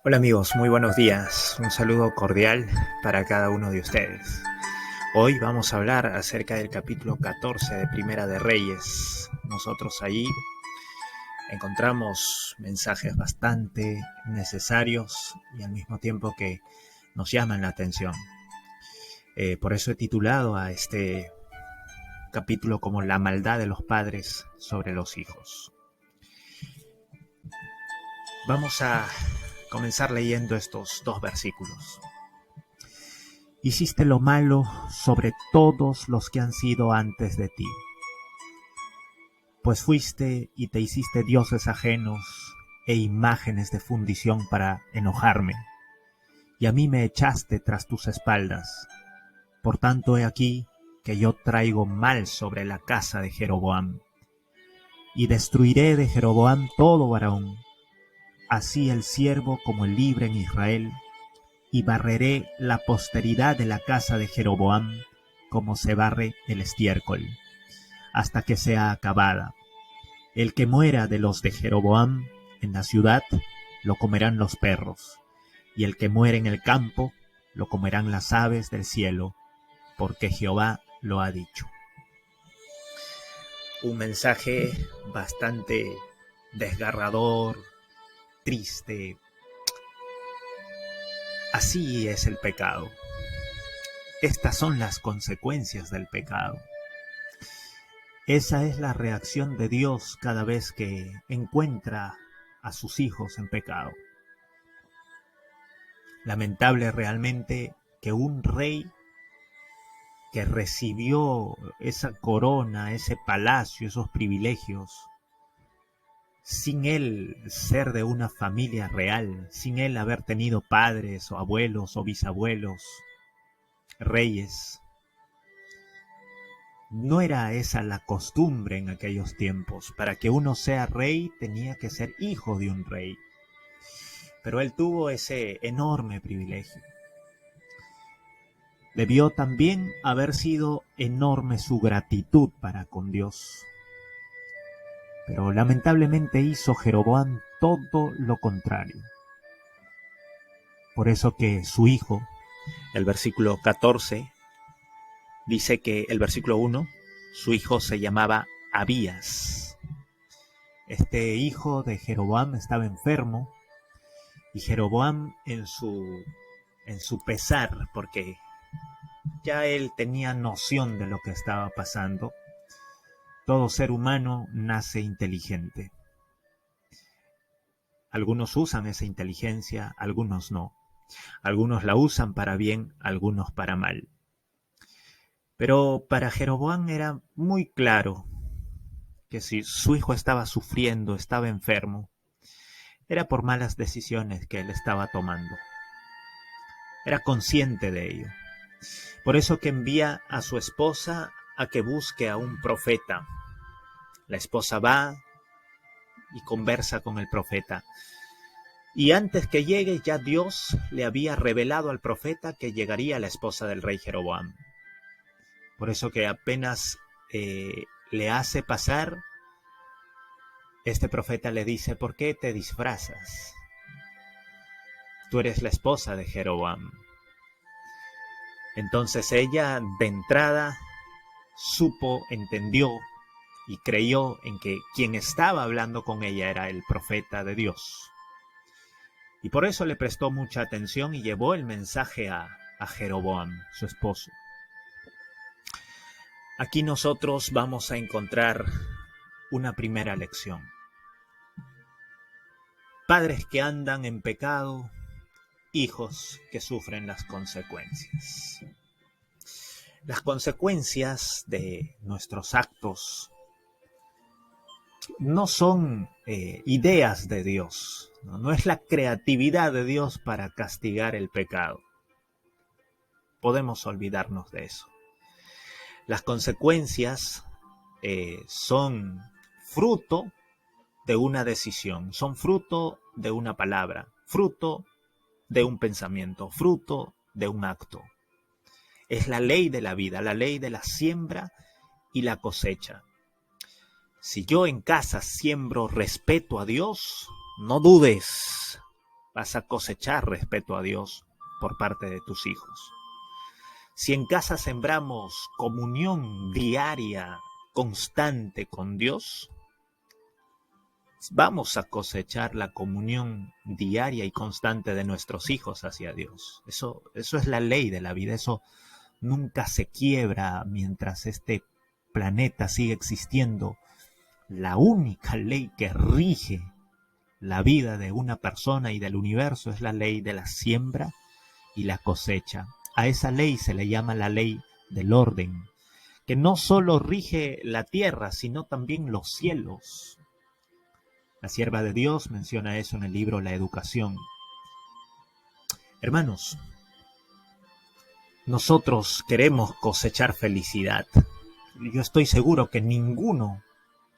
Hola amigos, muy buenos días. Un saludo cordial para cada uno de ustedes. Hoy vamos a hablar acerca del capítulo 14 de Primera de Reyes. Nosotros ahí encontramos mensajes bastante necesarios y al mismo tiempo que nos llaman la atención. Por eso he titulado a este capítulo como La maldad de los padres sobre los hijos. Vamos a comenzar leyendo estos dos versículos. Hiciste lo malo sobre todos los que han sido antes de ti, pues fuiste y te hiciste dioses ajenos e imágenes de fundición para enojarme, y a mí me echaste tras tus espaldas. Por tanto he aquí que yo traigo mal sobre la casa de Jeroboam, y destruiré de Jeroboam todo varón, así el siervo como el libre en Israel, y barreré la posteridad de la casa de Jeroboam como se barre el estiércol, hasta que sea acabada. El que muera de los de Jeroboam en la ciudad, lo comerán los perros, y el que muere en el campo, lo comerán las aves del cielo, porque Jehová lo ha dicho. Un mensaje bastante desgarrador, triste. Así es el pecado. Estas son las consecuencias del pecado. Esa es la reacción de Dios cada vez que encuentra a sus hijos en pecado. Lamentable realmente que un rey que recibió esa corona, ese palacio, esos privilegios, sin él ser de una familia real, sin él haber tenido padres o abuelos o bisabuelos, reyes. No era esa la costumbre en aquellos tiempos. Para que uno sea rey tenía que ser hijo de un rey. Pero él tuvo ese enorme privilegio. Debió también haber sido enorme su gratitud para con Dios. Pero lamentablemente hizo Jeroboam todo lo contrario. Por eso que su hijo, el versículo 14, dice que el versículo 1, su hijo se llamaba Abías. Este hijo de Jeroboam estaba enfermo y Jeroboam en su pesar, porque ya él tenía noción de lo que estaba pasando. Todo ser humano nace inteligente. Algunos usan esa inteligencia, algunos no. Algunos la usan para bien, algunos para mal. Pero para Jeroboam era muy claro que si su hijo estaba sufriendo, estaba enfermo, era por malas decisiones que él estaba tomando. Era consciente de ello. Por eso que envía a su esposa a que busque a un profeta. La esposa va y conversa con el profeta. Y antes que llegue, ya Dios le había revelado al profeta que llegaría la esposa del rey Jeroboam. Por eso que apenas le hace pasar, este profeta le dice: ¿por qué te disfrazas? Tú eres la esposa de Jeroboam. Entonces ella de entrada supo, entendió y creyó en que quien estaba hablando con ella era el profeta de Dios. Y por eso le prestó mucha atención y llevó el mensaje a Jeroboam, su esposo. Aquí nosotros vamos a encontrar una primera lección. Padres que andan en pecado, hijos que sufren las consecuencias. Las consecuencias de nuestros actos no son ideas de Dios, no es la creatividad de Dios para castigar el pecado. Podemos olvidarnos de eso. Las consecuencias son fruto de una decisión, son fruto de una palabra, fruto de un pensamiento, fruto de un acto. Es la ley de la vida, la ley de la siembra y la cosecha. Si yo en casa siembro respeto a Dios, no dudes vas a cosechar respeto a Dios por parte de tus hijos. Si en casa sembramos comunión diaria, constante con Dios, vamos a cosechar la comunión diaria y constante de nuestros hijos hacia Dios. Eso es la ley de la vida. Eso nunca se quiebra mientras este planeta sigue existiendo. La única ley que rige la vida de una persona y del universo es la ley de la siembra y la cosecha. A esa ley se le llama la ley del orden, que no solo rige la tierra, sino también los cielos. La sierva de Dios menciona eso en el libro La Educación. Hermanos, nosotros queremos cosechar felicidad. Yo estoy seguro que ninguno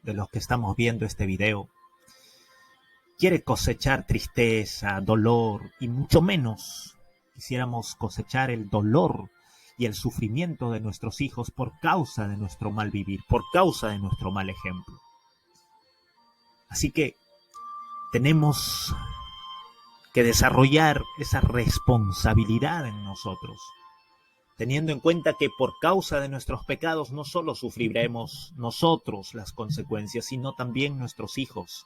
de los que estamos viendo este video quiere cosechar tristeza, dolor, y mucho menos quisiéramos cosechar el dolor y el sufrimiento de nuestros hijos por causa de nuestro mal vivir, por causa de nuestro mal ejemplo. Así que tenemos que desarrollar esa responsabilidad en nosotros, teniendo en cuenta que por causa de nuestros pecados no solo sufriremos nosotros las consecuencias, sino también nuestros hijos.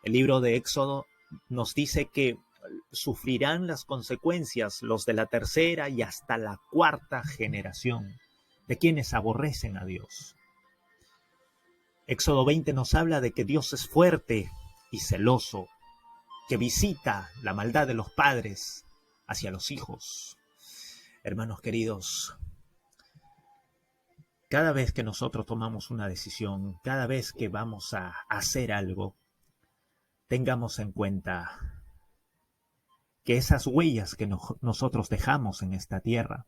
El libro de Éxodo nos dice que sufrirán las consecuencias los de la tercera y hasta la cuarta generación de quienes aborrecen a Dios. Éxodo 20 nos habla de que Dios es fuerte y celoso, que visita la maldad de los padres hacia los hijos. Hermanos queridos, cada vez que nosotros tomamos una decisión, cada vez que vamos a hacer algo, tengamos en cuenta que esas huellas que nosotros dejamos en esta tierra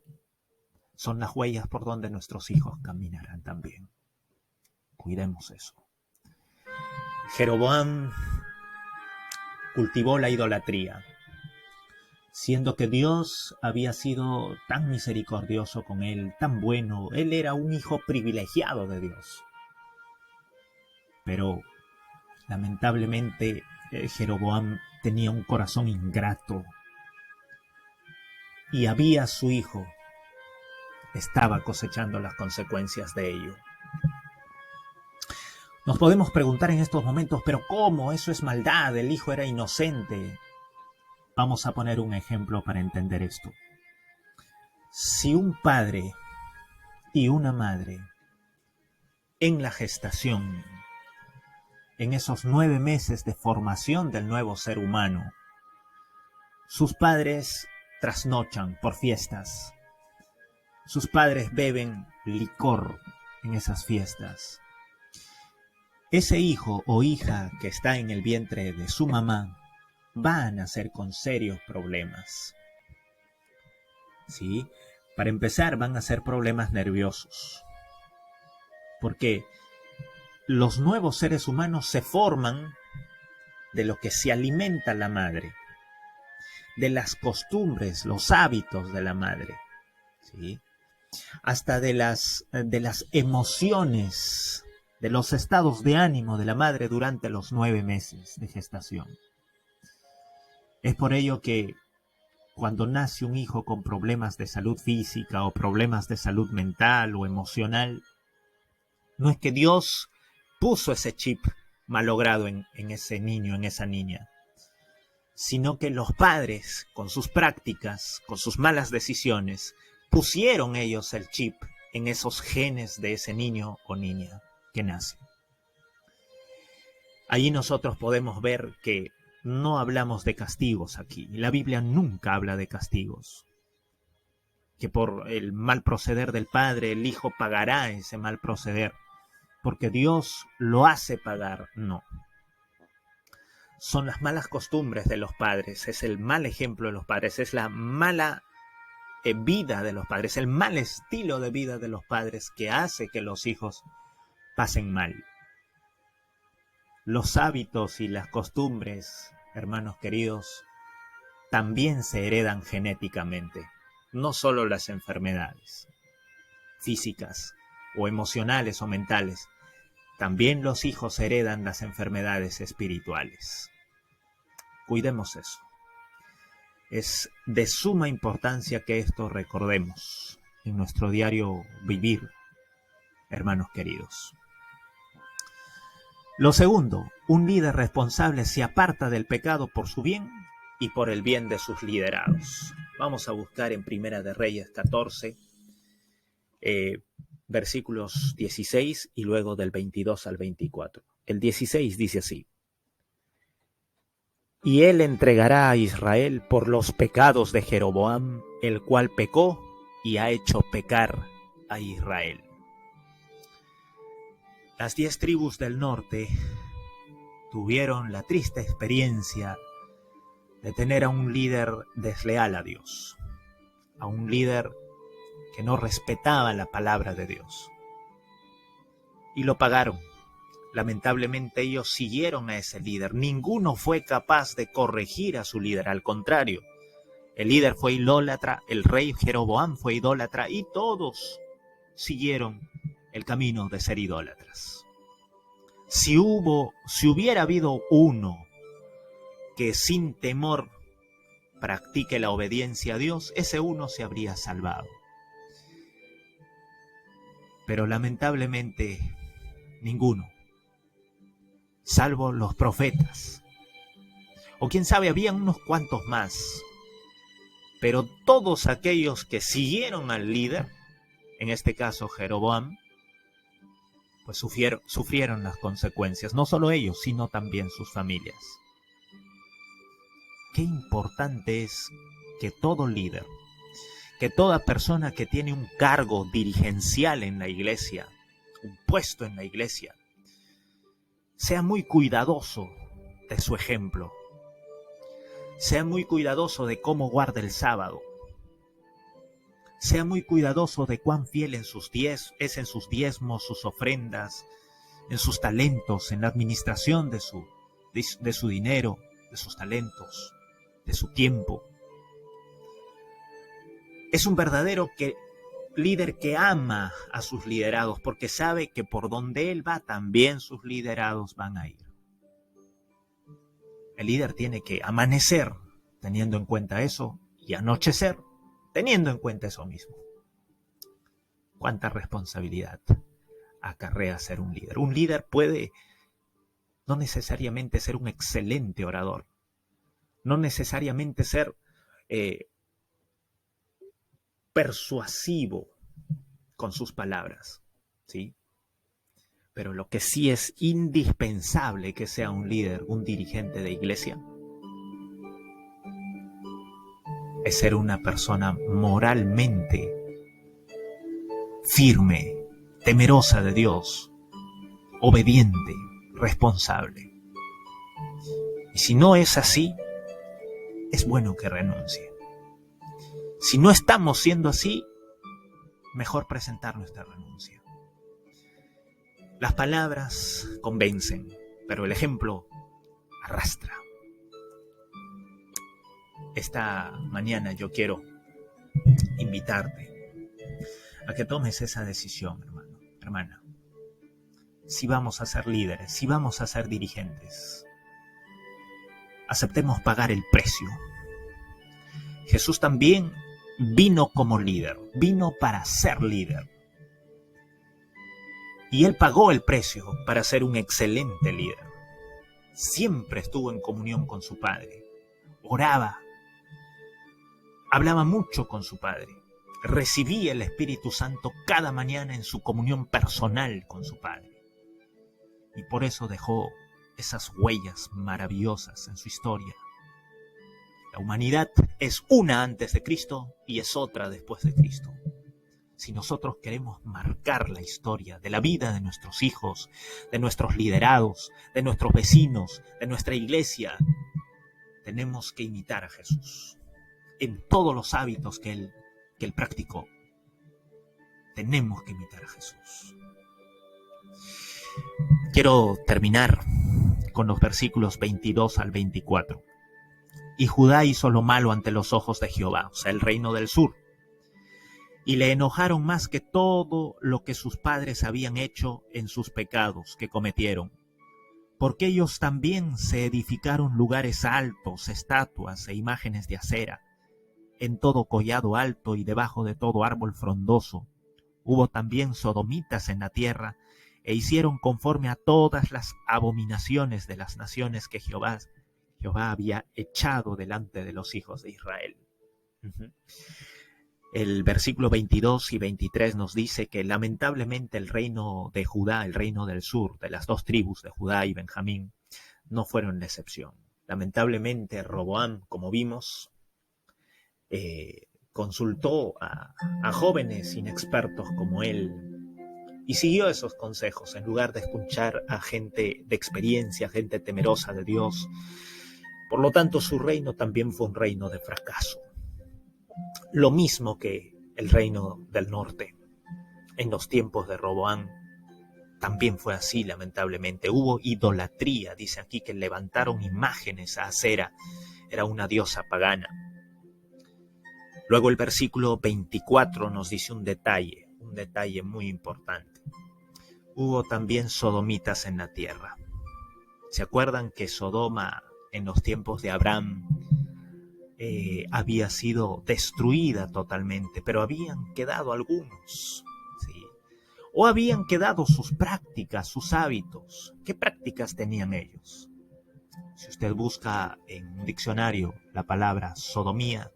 son las huellas por donde nuestros hijos caminarán también. Cuidemos eso. Jeroboam cultivó la idolatría, siendo que Dios había sido tan misericordioso con él, tan bueno. Él era un hijo privilegiado de Dios. Pero lamentablemente Jeroboam tenía un corazón ingrato, y Abías, su hijo, estaba cosechando las consecuencias de ello. Nos podemos preguntar en estos momentos, ¿pero cómo? Eso es maldad, el hijo era inocente. Vamos a poner un ejemplo para entender esto. Si un padre y una madre en la gestación, en esos 9 meses de formación del nuevo ser humano, sus padres trasnochan por fiestas, sus padres beben licor en esas fiestas, ese hijo o hija que está en el vientre de su mamá va a nacer con serios problemas. ¿Sí? Para empezar, van a ser problemas nerviosos, porque los nuevos seres humanos se forman de lo que se alimenta la madre, de las costumbres, los hábitos de la madre, ¿sí? Hasta de las emociones, de los estados de ánimo de la madre durante los 9 meses de gestación. Es por ello que cuando nace un hijo con problemas de salud física o problemas de salud mental o emocional, no es que Dios puso ese chip malogrado en ese niño, en esa niña, sino que los padres, con sus prácticas, con sus malas decisiones, pusieron ellos el chip en esos genes de ese niño o niña que nace. Allí nosotros podemos ver que no hablamos de castigos aquí. La Biblia nunca habla de castigos. Que por el mal proceder del padre, el hijo pagará ese mal proceder, porque Dios lo hace pagar. No. Son las malas costumbres de los padres, es el mal ejemplo de los padres, es la mala vida de los padres, el mal estilo de vida de los padres que hace que los hijos pasen mal. Los hábitos y las costumbres, hermanos queridos, también se heredan genéticamente, no solo las enfermedades físicas o emocionales o mentales, también los hijos heredan las enfermedades espirituales. Cuidemos eso. Es de suma importancia que esto recordemos en nuestro diario vivir, hermanos queridos. Lo segundo, un líder responsable se aparta del pecado por su bien y por el bien de sus liderados. Vamos a buscar en Primera de Reyes 14, versículos 16 y luego del 22 al 24. El 16 dice así: y él entregará a Israel por los pecados de Jeroboam, el cual pecó y ha hecho pecar a Israel. Las 10 tribus del norte tuvieron la triste experiencia de tener a un líder desleal a Dios, a un líder que no respetaba la palabra de Dios. Y lo pagaron. Lamentablemente ellos siguieron a ese líder. Ninguno fue capaz de corregir a su líder. Al contrario, el líder fue idólatra, el rey Jeroboam fue idólatra y todos siguieron el camino de ser idólatras. Si hubiera habido uno que sin temor practique la obediencia a Dios, ese uno se habría salvado. Pero lamentablemente ninguno, salvo los profetas. O quién sabe, habían unos cuantos más. Pero todos aquellos que siguieron al líder, en este caso Jeroboam, pues sufrieron las consecuencias. No solo ellos, sino también sus familias. Qué importante es que todo líder, que toda persona que tiene un cargo dirigencial en la iglesia, un puesto en la iglesia, sea muy cuidadoso de su ejemplo. Sea muy cuidadoso de cómo guarda el sábado. Sea muy cuidadoso de cuán fiel es en sus diezmos, sus ofrendas, en sus talentos, en la administración de su dinero, de sus talentos, de su tiempo. Es un verdadero líder que ama a sus liderados porque sabe que por donde él va también sus liderados van a ir. El líder tiene que amanecer teniendo en cuenta eso y anochecer teniendo en cuenta eso mismo. ¿Cuánta responsabilidad acarrea ser un líder? Un líder puede no necesariamente ser un excelente orador, no necesariamente ser persuasivo con sus palabras, ¿sí? Pero lo que sí es indispensable que sea un líder, un dirigente de iglesia, es ser una persona moralmente firme, temerosa de Dios, obediente, responsable. Y si no es así, es bueno que renuncie. Si no estamos siendo así, mejor presentar nuestra renuncia. Las palabras convencen, pero el ejemplo arrastra. Esta mañana yo quiero invitarte a que tomes esa decisión, hermano, hermana. Si vamos a ser líderes, si vamos a ser dirigentes, aceptemos pagar el precio. Jesús también vino como líder, vino para ser líder. Y él pagó el precio para ser un excelente líder. Siempre estuvo en comunión con su Padre. Oraba. Hablaba mucho con su Padre. Recibía el Espíritu Santo cada mañana en su comunión personal con su Padre. Y por eso dejó esas huellas maravillosas en su historia. La humanidad es una antes de Cristo y es otra después de Cristo. Si nosotros queremos marcar la historia de la vida de nuestros hijos, de nuestros liderados, de nuestros vecinos, de nuestra iglesia, tenemos que imitar a Jesús. En todos los hábitos que él practicó, tenemos que imitar a Jesús. Quiero terminar con los versículos 22 al 24. Y Judá hizo lo malo ante los ojos de Jehová, o sea, el reino del sur. Y le enojaron más que todo lo que sus padres habían hecho en sus pecados que cometieron. porque ellos también se edificaron lugares altos, estatuas e imágenes de acera, en todo collado alto y debajo de todo árbol frondoso. Hubo también sodomitas en la tierra, e hicieron conforme a todas las abominaciones de las naciones que Jehová había echado delante de los hijos de Israel. El versículo 22 y 23 nos dice que lamentablemente el reino de Judá, el reino del sur, de las dos tribus de Judá y Benjamín, no fueron la excepción. Lamentablemente Roboam, como vimos, consultó a jóvenes inexpertos como él y siguió esos consejos en lugar de escuchar a gente de experiencia, gente temerosa de Dios. Por lo tanto, su reino también fue un reino de fracaso. Lo mismo que el reino del norte. En los tiempos de Roboam también fue así, lamentablemente. Hubo idolatría, dice aquí que levantaron imágenes a Acera, era una diosa pagana. Luego el versículo 24 nos dice un detalle muy importante. Hubo también sodomitas en la tierra. ¿Se acuerdan que Sodoma en los tiempos de Abraham había sido destruida totalmente, pero habían quedado algunos, ¿sí? O habían quedado sus prácticas, sus hábitos? ¿Qué prácticas tenían ellos? Si usted busca en un diccionario la palabra sodomía,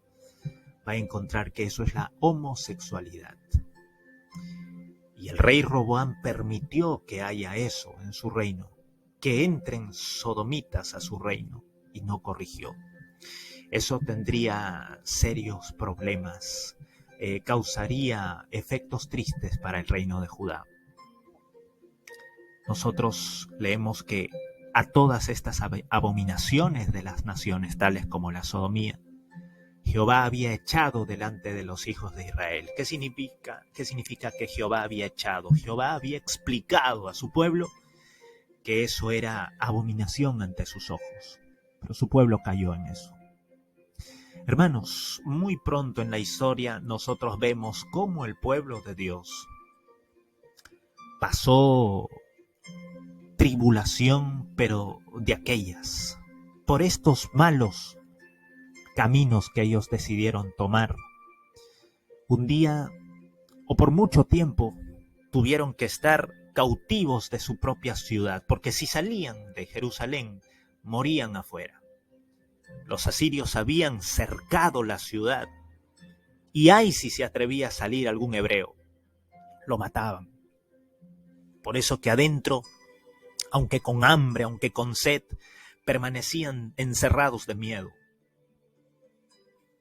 va a encontrar que eso es la homosexualidad. Y el rey Roboam permitió que haya eso en su reino, que entren sodomitas a su reino, y no corrigió. Eso tendría serios problemas, causaría efectos tristes para el reino de Judá. Nosotros leemos que a todas estas abominaciones de las naciones, tales como la sodomía, Jehová había echado delante de los hijos de Israel. ¿Qué significa que Jehová había echado? Jehová había explicado a su pueblo que eso era abominación ante sus ojos, pero su pueblo cayó en eso. Hermanos, muy pronto en la historia nosotros vemos cómo el pueblo de Dios pasó tribulación, pero de aquellas, por estos malos caminos que ellos decidieron tomar. Un día, o por mucho tiempo, tuvieron que estar cautivos de su propia ciudad, porque si salían de Jerusalén, morían afuera. Los asirios habían cercado la ciudad, y ay si se atrevía a salir algún hebreo, lo mataban. Por eso que adentro, aunque con hambre, aunque con sed, permanecían encerrados de miedo.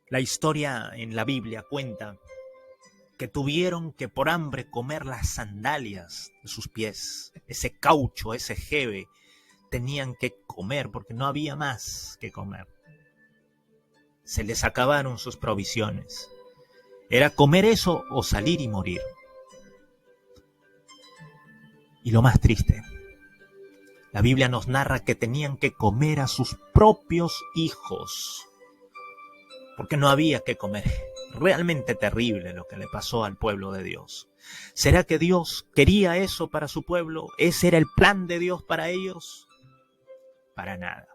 La historia en la Biblia cuenta que tuvieron que por hambre comer las sandalias de sus pies, ese caucho, ese jeve, tenían que comer porque no había más que comer. Se les acabaron sus provisiones. Era comer eso o salir y morir. Y lo más triste, la Biblia nos narra que tenían que comer a sus propios hijos, porque no había que comer. Realmente terrible lo que le pasó al pueblo de Dios. ¿Será que Dios quería eso para su pueblo? ¿Ese era el plan de Dios para ellos? Para nada.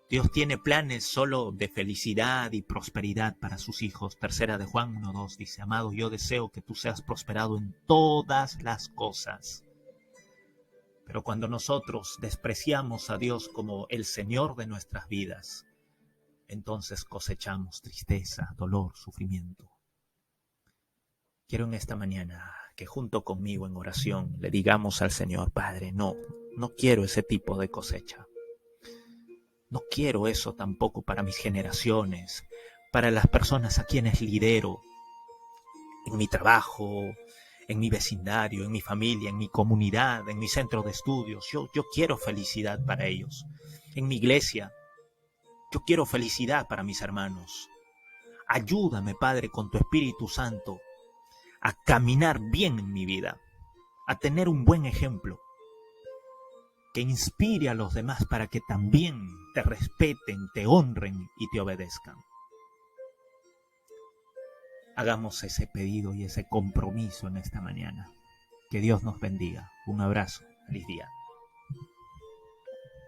Dios tiene planes solo de felicidad y prosperidad para sus hijos. Tercera de Juan 1:2 dice: amado, yo deseo que tú seas prosperado en todas las cosas. Pero cuando nosotros despreciamos a Dios como el Señor de nuestras vidas, entonces cosechamos tristeza, dolor, sufrimiento. Quiero en esta mañana que junto conmigo en oración le digamos al Señor: Padre, no quiero ese tipo de cosecha. No quiero eso tampoco para mis generaciones, para las personas a quienes lidero, en mi trabajo, en mi vecindario, en mi familia, en mi comunidad, en mi centro de estudios. Yo quiero felicidad para ellos. En mi iglesia, yo quiero felicidad para mis hermanos. Ayúdame, Padre, con tu Espíritu Santo, a caminar bien en mi vida, a tener un buen ejemplo, que inspire a los demás para que también te respeten, te honren y te obedezcan. Hagamos ese pedido y ese compromiso en esta mañana. Que Dios nos bendiga. Un abrazo. Feliz día.